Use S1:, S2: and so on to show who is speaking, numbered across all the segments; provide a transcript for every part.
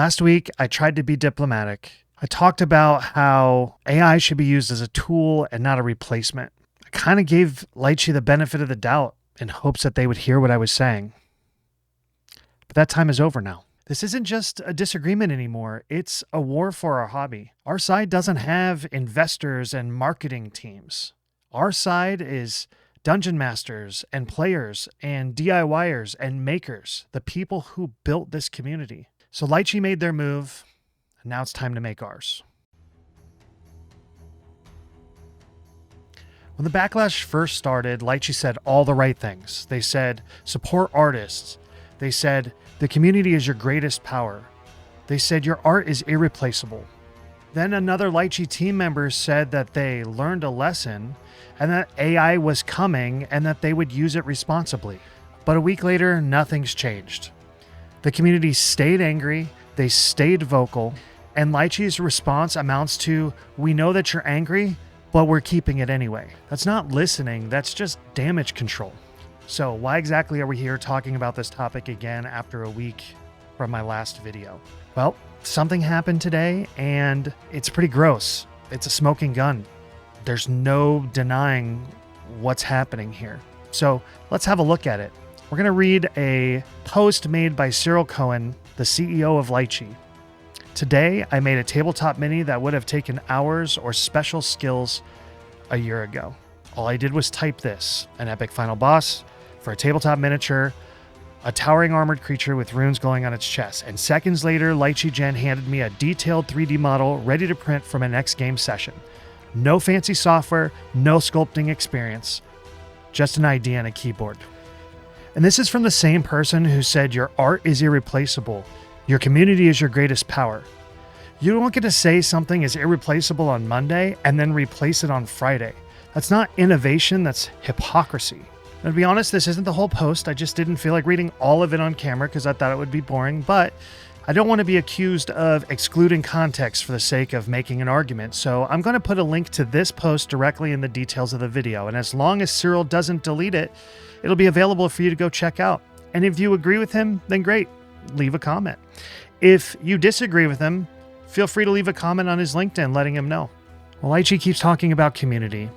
S1: Last week, I tried to be diplomatic. I talked about how AI should be used as a tool and not a replacement. I kind of gave Lychee the benefit of the doubt in hopes that they would hear what I was saying. But that time is over now. This isn't just a disagreement anymore. It's a war for our hobby. Our side doesn't have investors and marketing teams. Our side is dungeon masters and players and DIYers and makers, the people who built this community. So Lychee made their move, and now it's time to make ours. When the backlash first started, Lychee said all the right things. They said, support artists. They said, the community is your greatest power. They said, your art is irreplaceable. Then another Lychee team member said that they learned a lesson and that AI was coming and that they would use it responsibly. But a week later, nothing's changed. The community stayed angry, they stayed vocal, and Lychee's response amounts to, we know that you're angry, but we're keeping it anyway. That's not listening, that's just damage control. So why exactly are we here talking about this topic again after a week from my last video? Well, something happened today and it's pretty gross. It's a smoking gun. There's no denying what's happening here. So let's have a look at it. We're going to read a post made by Cyrille Cohen, the CEO of Lychee. Today, I made a tabletop mini that would have taken hours or special skills a year ago. All I did was type this, an epic final boss for a tabletop miniature, a towering armored creature with runes glowing on its chest. And seconds later, Lychee Jen handed me a detailed 3D model ready to print for my next game session. No fancy software, no sculpting experience, just an idea and a keyboard. And this is from the same person who said your art is irreplaceable. Your community is your greatest power. You don't get to say something is irreplaceable on Monday and then replace it on Friday. That's not innovation, that's hypocrisy. Now, to be honest, this isn't the whole post. I just didn't feel like reading all of it on camera because I thought it would be boring, but I don't want to be accused of excluding context for the sake of making an argument. So I'm going to put a link to this post directly in the details of the video. And as long as Cyrille doesn't delete it, it'll be available for you to go check out. And if you agree with him, then great, leave a comment. If you disagree with him, feel free to leave a comment on his LinkedIn letting him know. Well, Lychee keeps talking about community,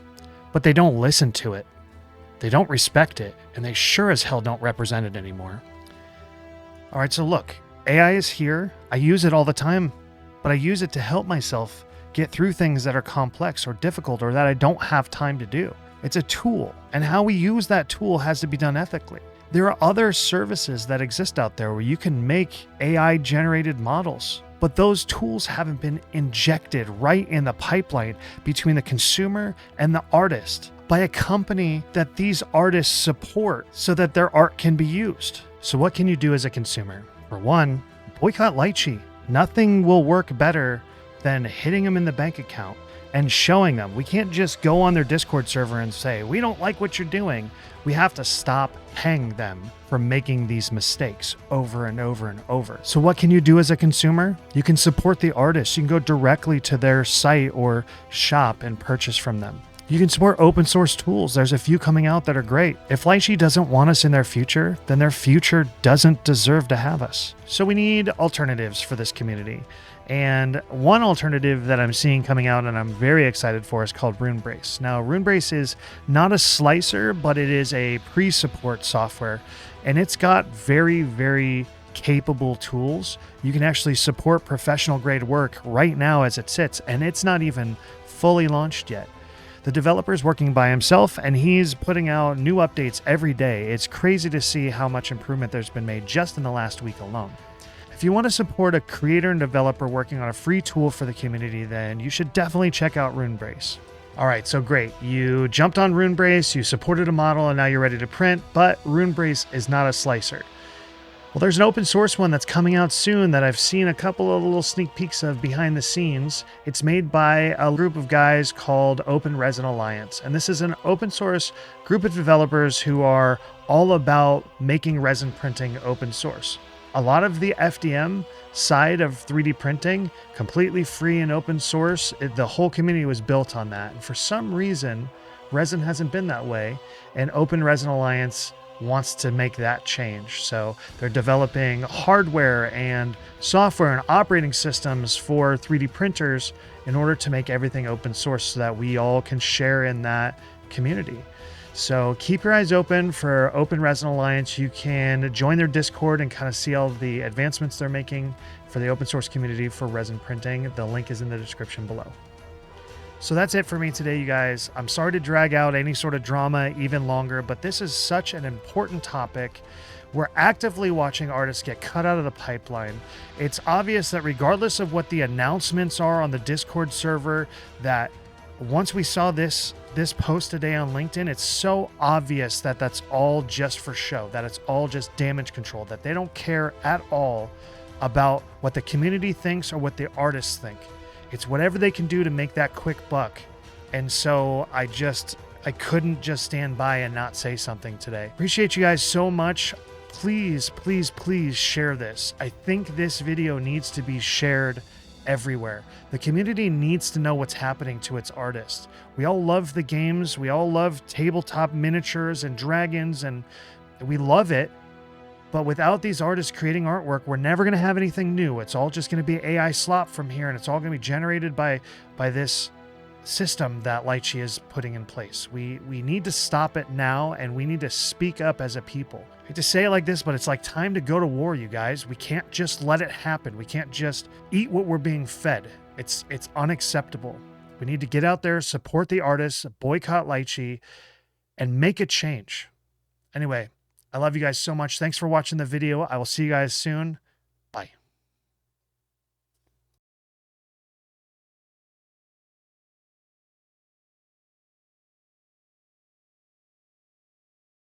S1: but they don't listen to it. They don't respect it, and they sure as hell don't represent it anymore. All right, so look, AI is here. I use it all the time, but I use it to help myself get through things that are complex or difficult or that I don't have time to do. It's a tool, and how we use that tool has to be done ethically. There are other services that exist out there where you can make AI-generated models, but those tools haven't been injected right in the pipeline between the consumer and the artist by a company that these artists support so that their art can be used. So what can you do as a consumer? For one, boycott Lychee. Nothing will work better than hitting them in the bank account and showing them. We can't just go on their Discord server and say, we don't like what you're doing. We have to stop paying them for making these mistakes over and over and over. So what can you do as a consumer? You can support the artists. You can go directly to their site or shop and purchase from them. You can support open source tools. There's a few coming out that are great. If Lychee doesn't want us in their future, then their future doesn't deserve to have us. So we need alternatives for this community. And one alternative that I'm seeing coming out and I'm very excited for is called Runebrace. Now, Runebrace is not a slicer, but it is a pre-support software, and it's got very, very capable tools. You can actually support professional grade work right now as it sits, and it's not even fully launched yet. The developer's working by himself, and he's putting out new updates every day. It's crazy to see how much improvement there's been made just in the last week alone. If you want to support a creator and developer working on a free tool for the community, then you should definitely check out Runebrace. All right, so great. You jumped on Runebrace, you supported a model, and now you're ready to print, but Runebrace is not a slicer. Well, there's an open source one that's coming out soon that I've seen a couple of little sneak peeks of behind the scenes. It's made by a group of guys called Open Resin Alliance. And this is an open source group of developers who are all about making resin printing open source. A lot of the FDM side of 3D printing, completely free and open source, the whole community was built on that. And for some reason, resin hasn't been that way. And Open Resin Alliance wants to make that change. So they're developing hardware and software and operating systems for 3D printers in order to make everything open source so that we all can share in that community. So keep your eyes open for Open Resin Alliance. You can join their Discord and kind of see all the advancements they're making for the open source community for resin printing. The link is in the description below. So that's it for me today, you guys. I'm sorry to drag out any sort of drama even longer, but this is such an important topic. We're actively watching artists get cut out of the pipeline. It's obvious that regardless of what the announcements are on the Discord server, that once we saw this post today on LinkedIn, it's so obvious that that's all just for show, that it's all just damage control, that they don't care at all about what the community thinks or what the artists think. It's whatever they can do to make that quick buck. And so I couldn't just stand by and not say something today. Appreciate you guys so much. Please, please, please share this. I think this video needs to be shared everywhere. The community needs to know what's happening to its artists. We all love the games. We all love tabletop miniatures and dragons, and we love it. But without these artists creating artwork, we're never going to have anything new. It's all just going to be AI slop from here, and it's all going to be generated by this system that Lychee is putting in place. We need to stop it now, and we need to speak up as a people. I hate to say it like this, but it's like time to go to war, you guys. We can't just let it happen. We can't just eat what we're being fed. It's unacceptable. We need to get out there, support the artists, boycott Lychee, and make a change. Anyway, I love you guys so much. Thanks for watching the video. I will see you guys soon.